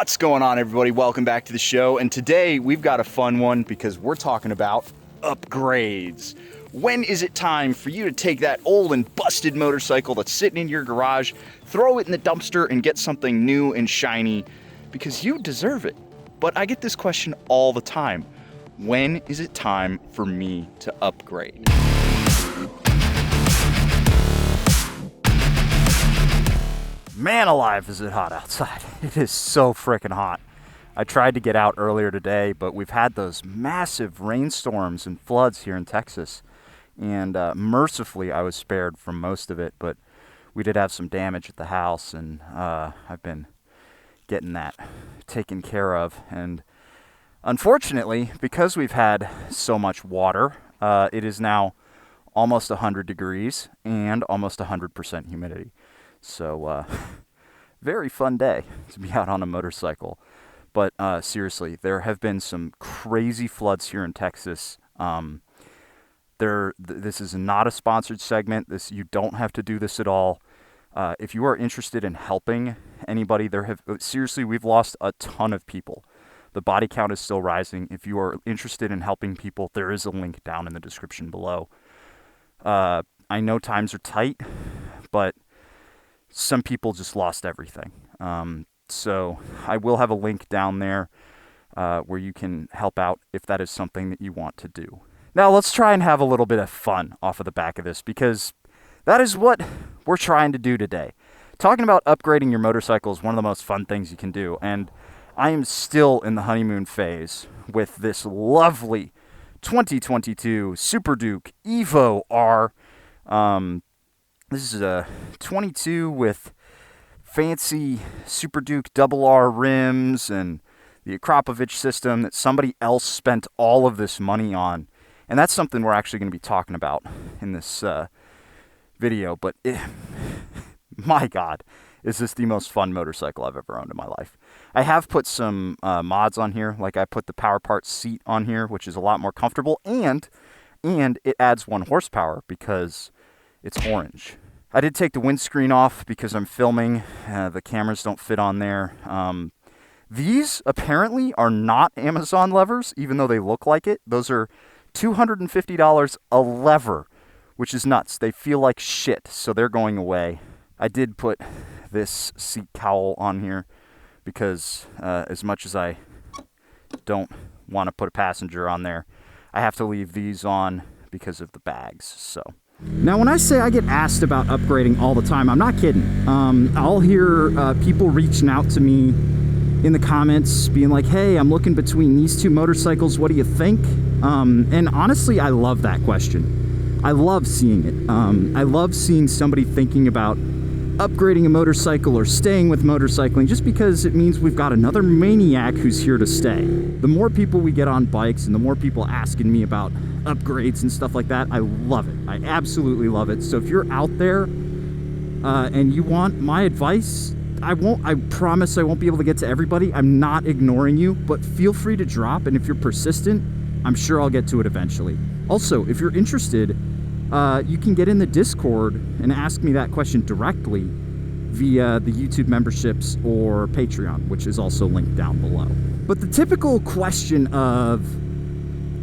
What's going on, everybody? Welcome back to the show. And today we've got a fun one because we're talking about upgrades. When is it time for you to take that old and busted motorcycle that's sitting in your garage, throw it in the dumpster, and get something new and shiny? Because you deserve it. But I get this question all the time. When is it time for me to upgrade? Man alive, is it hot outside. It is so freaking hot. I tried to get out earlier today, but we've had those massive rainstorms and floods here in Texas. And mercifully, I was spared from most of it, but we did have some damage at the house, and I've been getting that taken care of. And unfortunately, because we've had so much water, it is now almost 100 degrees and almost 100% humidity. So, very fun day to be out on a motorcycle. But seriously, there have been some crazy floods here in Texas. This is not a sponsored segment. You don't have to do this at all. If you are interested in helping anybody, seriously, we've lost a ton of people. The body count is still rising. If you are interested in helping people, there is a link down in the description below. I know times are tight, but some people just lost everything. So I will have a link down there where you can help out if that is something that you want to do. Now let's try and have a little bit of fun off of the back of this, because that is what we're trying to do today. Talking about upgrading your motorcycle is one of the most fun things you can do. And I am still in the honeymoon phase with this lovely 2022 Super Duke Evo R. This is a 22 with fancy Super Duke double R rims and the Akrapovich system that somebody else spent all of this money on. And that's something we're actually going to be talking about in this video. But my God, is this the most fun motorcycle I've ever owned in my life. I have put some mods on here. Like I put the Power Parts seat on here, which is a lot more comfortable. And it adds 1 horsepower because it's orange. I did take the windscreen off because I'm filming. The cameras don't fit on there. These apparently are not Amazon levers, even though they look like it. Those are $250 a lever, which is nuts. They feel like shit, so they're going away. I did put this seat cowl on here because as much as I don't want to put a passenger on there, I have to leave these on because of the bags, so. Now, when I say I get asked about upgrading all the time, I'm not kidding. I'll hear people reaching out to me in the comments being like, hey, I'm looking between these two motorcycles. What do you think? And honestly, I love that question. I love seeing it. I love seeing somebody thinking about upgrading a motorcycle or staying with motorcycling, just because it means we've got another maniac who's here to stay. The more people we get on bikes and the more people asking me about upgrades and stuff like that, I love it. I absolutely love it. So if you're out there and you want my advice, I promise I won't be able to get to everybody. I'm not ignoring you, but feel free to drop, and if you're persistent, I'm sure I'll get to it eventually. Also, if you're interested, you can get in the Discord and ask me that question directly via the YouTube memberships or Patreon, which is also linked down below. But the typical question of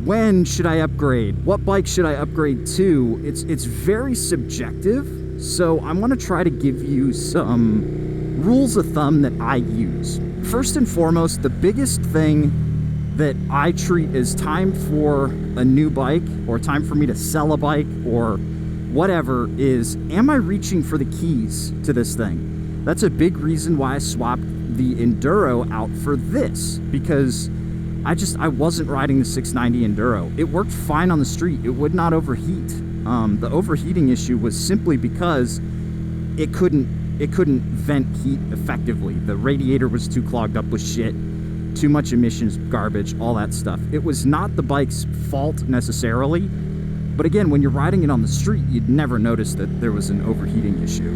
when should I upgrade? What bike should I upgrade to? It's very subjective, so I'm going to try to give you some rules of thumb that I use. First and foremost, the biggest thing that I treat as time for a new bike or time for me to sell a bike or whatever is, am I reaching for the keys to this thing? That's a big reason why I swapped the Enduro out for this, because I wasn't riding the 690 Enduro. It worked fine on the street. It would not overheat. The overheating issue was simply because it couldn't vent heat effectively. The radiator was too clogged up with shit. Too much emissions, garbage, all that stuff. It was not the bike's fault necessarily, but again, when you're riding it on the street, you'd never notice that there was an overheating issue.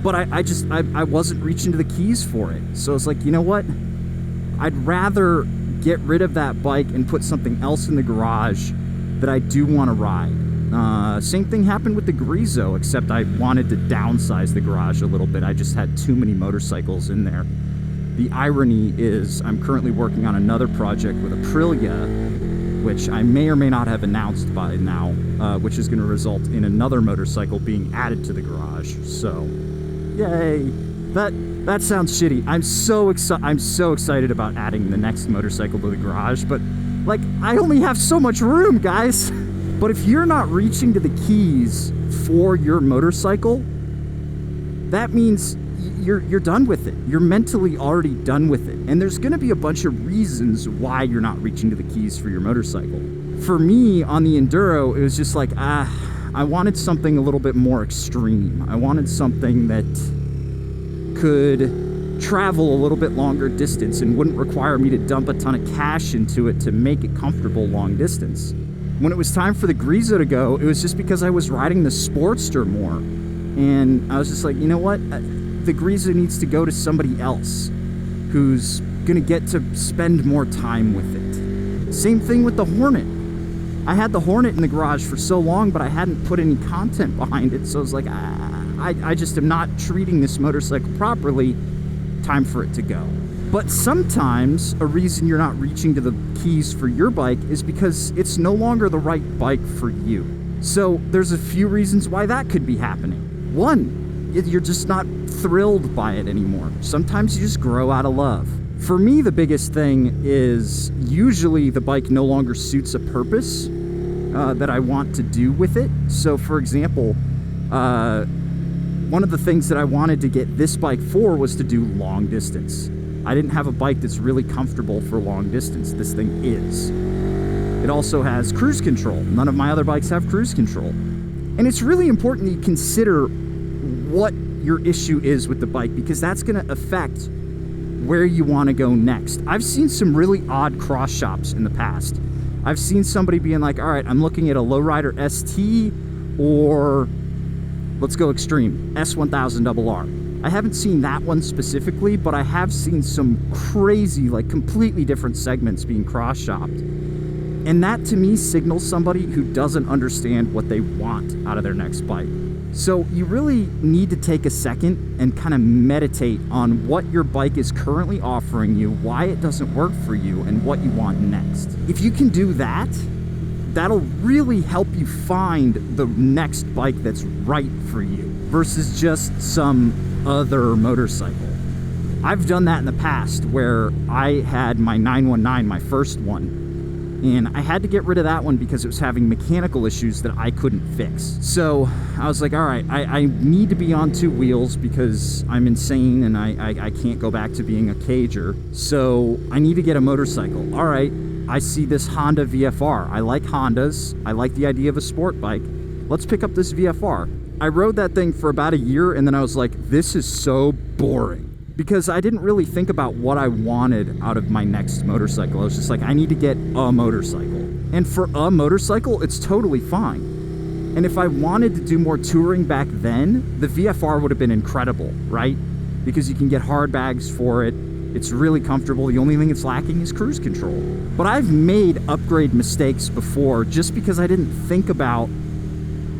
But I wasn't reaching to the keys for it. So it's like, you know what? I'd rather get rid of that bike and put something else in the garage that I do want to ride. Same thing happened with the Grezzo, except I wanted to downsize the garage a little bit. I just had too many motorcycles in there. The irony is I'm currently working on another project with Aprilia, which I may or may not have announced by now, which is going to result in another motorcycle being added to the garage. So, yay! That sounds shitty. I'm so excited about adding the next motorcycle to the garage, but like, I only have so much room, guys. But if you're not reaching to the keys for your motorcycle, that means you're done with it. You're mentally already done with it. And there's going to be a bunch of reasons why you're not reaching to the keys for your motorcycle. For me, on the Enduro, it was just like, I wanted something a little bit more extreme. I wanted something that could travel a little bit longer distance and wouldn't require me to dump a ton of cash into it to make it comfortable long distance. When it was time for the Grezzo to go, it was just because I was riding the Sportster more. And I was just like, you know what? The Grezzo needs to go to somebody else who's gonna get to spend more time with it. Same thing with the Hornet. I had the Hornet in the garage for so long, but I hadn't put any content behind it. So I was like, I just am not treating this motorcycle properly. Time for it to go. But sometimes a reason you're not reaching to the keys for your bike is because it's no longer the right bike for you. So there's a few reasons why that could be happening. One, you're just not thrilled by it anymore. Sometimes you just grow out of love. For me, the biggest thing is usually the bike no longer suits a purpose that I want to do with it. So for example, one of the things that I wanted to get this bike for was to do long distance. I didn't have a bike that's really comfortable for long distance. This thing is. It also has cruise control. None of my other bikes have cruise control. And it's really important that you consider what your issue is with the bike, because that's going to affect where you want to go next. I've seen some really odd cross shops in the past. I've seen somebody being like, all right, I'm looking at a lowrider ST, or let's go extreme, S1000RR. I haven't seen that one specifically, but I have seen some crazy, like completely different segments being cross-shopped. And that to me signals somebody who doesn't understand what they want out of their next bike. So you really need to take a second and kind of meditate on what your bike is currently offering you, why it doesn't work for you, and what you want next. If you can do that, that'll really help you find the next bike that's right for you versus just some other motorcycle. I've done that in the past where I had my 919, my first one, and I had to get rid of that one because it was having mechanical issues that I couldn't fix. So I was like, all right, I need to be on two wheels because I'm insane and I can't go back to being a cager. So I need to get a motorcycle. All right, I see this Honda VFR. I like Hondas. I like the idea of a sport bike. Let's pick up this VFR. I rode that thing for about a year, and then I was like, this is so boring. Because I didn't really think about what I wanted out of my next motorcycle. I was just like, I need to get a motorcycle. And for a motorcycle, it's totally fine. And if I wanted to do more touring back then, the VFR would have been incredible, right? Because you can get hard bags for it. It's really comfortable. The only thing it's lacking is cruise control. But I've made upgrade mistakes before just because I didn't think about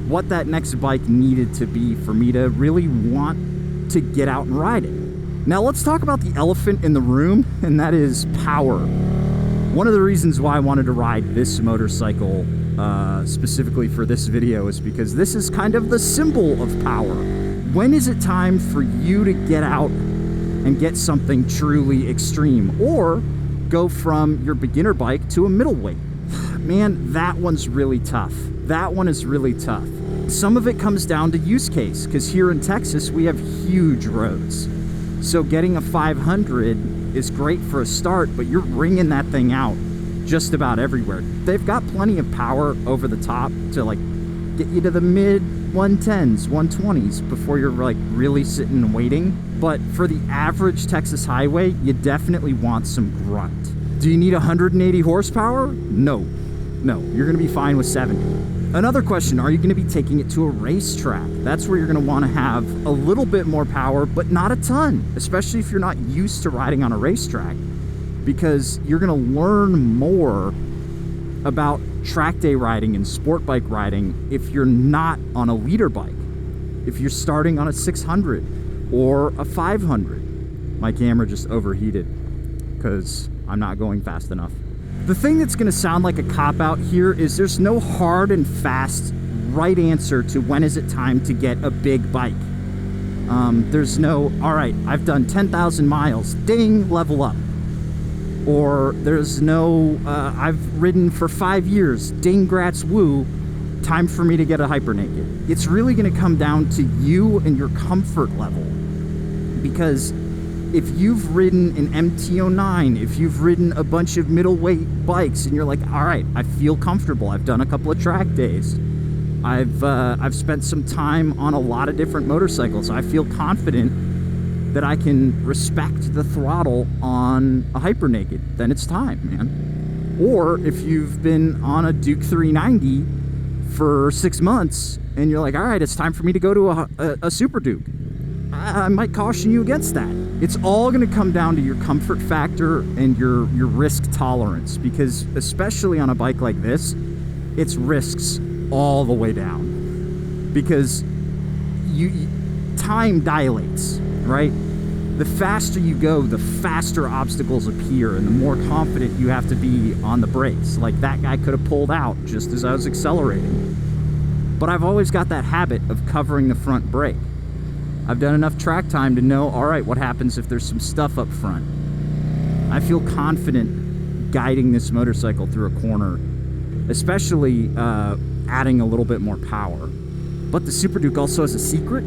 what that next bike needed to be for me to really want to get out and ride it. Now let's talk about the elephant in the room, and that is power. One of the reasons why I wanted to ride this motorcycle specifically for this video is because this is kind of the symbol of power. When is it time for you to get out and get something truly extreme, or go from your beginner bike to a middleweight? Man, that one's really tough. That one is really tough. Some of it comes down to use case, because here in Texas we have huge roads. So getting a 500 is great for a start, but you're ringing that thing out just about everywhere. They've got plenty of power over the top to like get you to the mid 110s, 120s before you're like really sitting and waiting. But for the average Texas highway, you definitely want some grunt. Do you need 180 horsepower? No, you're gonna be fine with 70. Another question, are you going to be taking it to a racetrack? That's where you're going to want to have a little bit more power, but not a ton, especially if you're not used to riding on a racetrack, because you're going to learn more about track day riding and sport bike riding if you're not on a leader bike. If you're starting on a 600 or a 500, My camera just overheated because I'm not going fast enough. The thing that's going to sound like a cop-out here is there's no hard and fast right answer to when is it time to get a big bike. There's no, all right, I've done 10,000 miles, ding, level up. Or there's no, I've ridden for 5 years, ding, grats, woo, time for me to get a hyper naked. It's really going to come down to you and your comfort level. Because if you've ridden an MT-09, if you've ridden a bunch of middleweight bikes and you're like, all right, I feel comfortable, I've done a couple of track days, I've spent some time on a lot of different motorcycles, I feel confident that I can respect the throttle on a hyper naked, then it's time, man. Or if you've been on a Duke 390 for 6 months and you're like, all right, it's time for me to go to a Super Duke, I might caution you against that. It's all going to come down to your comfort factor and your risk tolerance, because especially on a bike like this, it's risks all the way down, because time dilates, right? The faster you go, the faster obstacles appear and the more confident you have to be on the brakes. Like that guy could have pulled out just as I was accelerating. But I've always got that habit of covering the front brake. I've done enough track time to know, all right, what happens if there's some stuff up front? I feel confident guiding this motorcycle through a corner, especially adding a little bit more power. But the Super Duke also has a secret.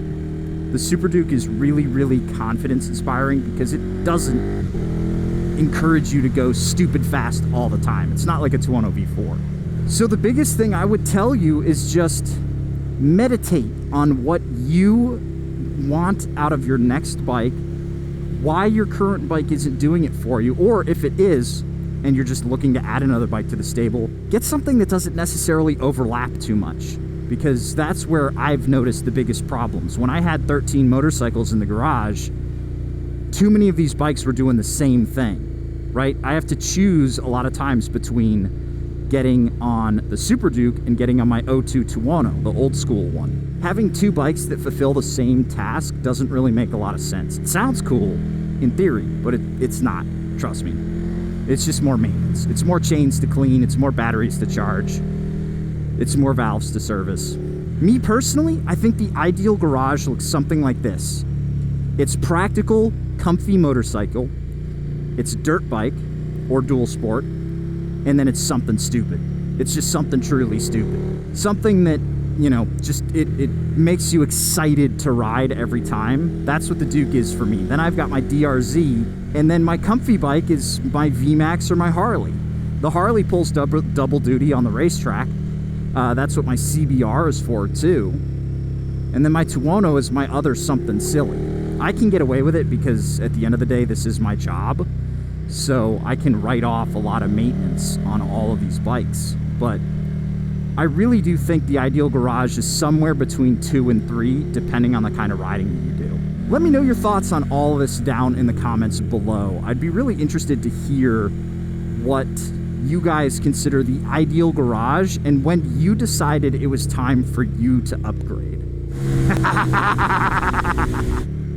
The Super Duke is really, really confidence inspiring because it doesn't encourage you to go stupid fast all the time. It's not like a 210 V4. So the biggest thing I would tell you is just meditate on what you want out of your next bike, why your current bike isn't doing it for you, or if it is, and you're just looking to add another bike to the stable, get something that doesn't necessarily overlap too much. Because that's where I've noticed the biggest problems. When I had 13 motorcycles in the garage, too many of these bikes were doing the same thing, right? I have to choose a lot of times between getting on the Super Duke and getting on my 02 Tuono, the old school one. Having two bikes that fulfill the same task doesn't really make a lot of sense. It sounds cool in theory, but it's not, trust me. It's just more maintenance. It's more chains to clean, it's more batteries to charge. It's more valves to service. Me personally, I think the ideal garage looks something like this. It's practical, comfy motorcycle. It's dirt bike or dual sport. And then it's something stupid. It's just something truly stupid. Something that, you know, just it makes you excited to ride every time. That's what the Duke is for me. Then I've got my DRZ, and then my comfy bike is my VMAX or my Harley. The Harley pulls double duty on the racetrack. That's what my CBR is for too. And then my Tuono is my other something silly. I can get away with it because at the end of the day, this is my job. So I can write off a lot of maintenance on all of these bikes. But I really do think the ideal garage is somewhere between 2 and 3, depending on the kind of riding that you do. Let me know your thoughts on all of this down in the comments below. I'd be really interested to hear what you guys consider the ideal garage and when you decided it was time for you to upgrade.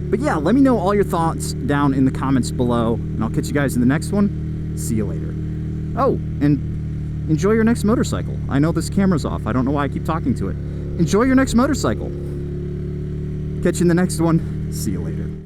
But yeah, let me know all your thoughts down in the comments below, and I'll catch you guys in the next one. See you later. Oh, and enjoy your next motorcycle. I know this camera's off. I don't know why I keep talking to it. Enjoy your next motorcycle. Catch you in the next one. See you later.